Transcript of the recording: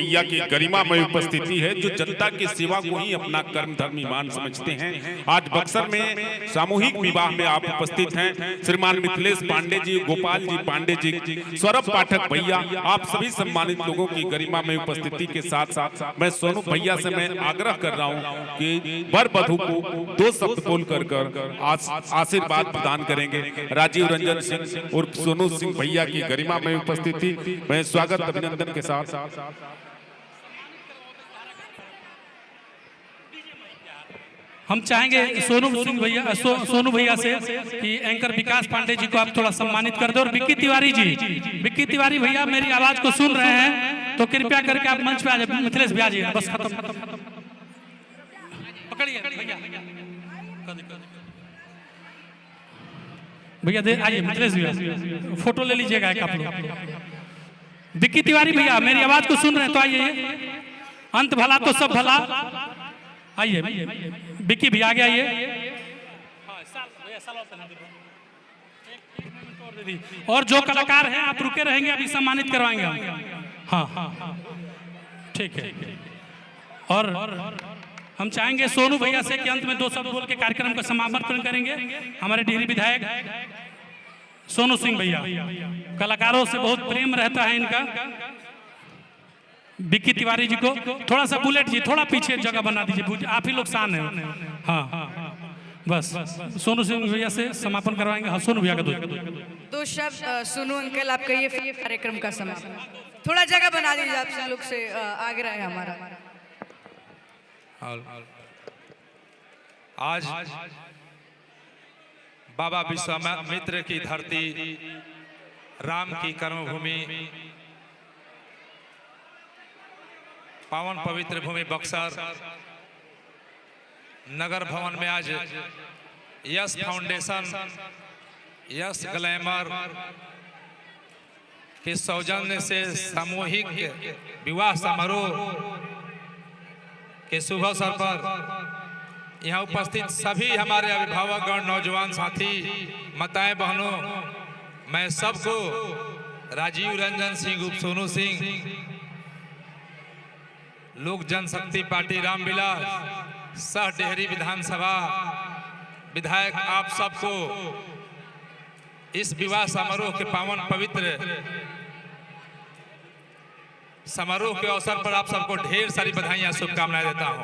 भैया की गरिमा में उपस्थिति है, जो जनता की सेवा को ही अपना कर्म धर्म ईमान समझते हैं। आज बक्सर में सामूहिक विवाह में आप उपस्थित हैं। श्रीमान मिथिलेश पांडे जी, गोपाल जी पांडे जी, सौरभ पाठक भैया, आप सभी सम्मानित लोगों की गरिमा में उपस्थिति के साथ साथ मैं सोनू भैया से मैं आग्रह कर रहा हूं कि वर वधू को 2 शब्द बोल कर आशीर्वाद प्रदान करेंगे। राजीव रंजन सिंह और सोनू सिंह भैया की गरिमा में उपस्थिति मैं स्वागत अभिनंदन के साथ हम चाहेंगे सोनू भैया से कि एंकर विकास पांडे जी को आप थोड़ा सम्मानित कर दो। और विक्की तिवारी भैया मेरी आवाज को सुन रहे हैं तो कृपया करके आप मंच पे आ जाए। मिथिलेश भी आ जाइए, बस खत्म पकड़िए भैया दे आइए। मिथिलेश भैया फोटो ले लीजिएगा एक आप लोग। विक्की तिवारी भैया मेरी आवाज को सुन रहे हैं तो आइए। अंत भला तो सब भला, आइए विक्की भी आगे आइए। और जो कलाकार हैं आप रुके रहेंगे, अभी सम्मानित करवाएंगे हम। हाँ ठीक है। और हम चाहेंगे सोनू भैया से कि अंत में 2 शब्द बोल के कार्यक्रम का समापन करेंगे। हमारे डिहरी विधायक सोनू सिंह भैया, कलाकारों से बहुत प्रेम रहता है इनका। विक्की तिवारी जी को थोड़ा सा, बुलेट जी थोड़ा पीछे जगह बना दीजिए, आप ही लोग शान है। हाँ बस सोनू सिंह भैया से समापन करवाएंगे। हाँ सोनू भैया का 2 शब्द। सोनू अंकल आपका ये कार्यक्रम का समापन थोड़ा जगह बना दीजिए, आप लोग से आग्रह है हमारा। आज बाबा विश्वामित्र की धरती, राम की कर्मभूमि, पावन पवित्र भूमि बक्सर नगर भवन में आज यश फाउंडेशन, यश ग्लैमर के सौजन्य से सामूहिक विवाह समारोह के शुभ अवसर पर यहाँ उपस्थित सभी हमारे अभिभावकगण, नौजवान साथी, माताएं बहनों, मैं सबको राजीव रंजन सिंह उर्फ सोनू सिंह, लोक जनशक्ति पार्टी रामविलास सह डेहरी विधानसभा विधायक, आप सबको इस विवाह समारोह के पावन पवित्र समारोह के अवसर पर आप सबको ढेर सारी बधाइयां, शुभकामनाएं देता हूं।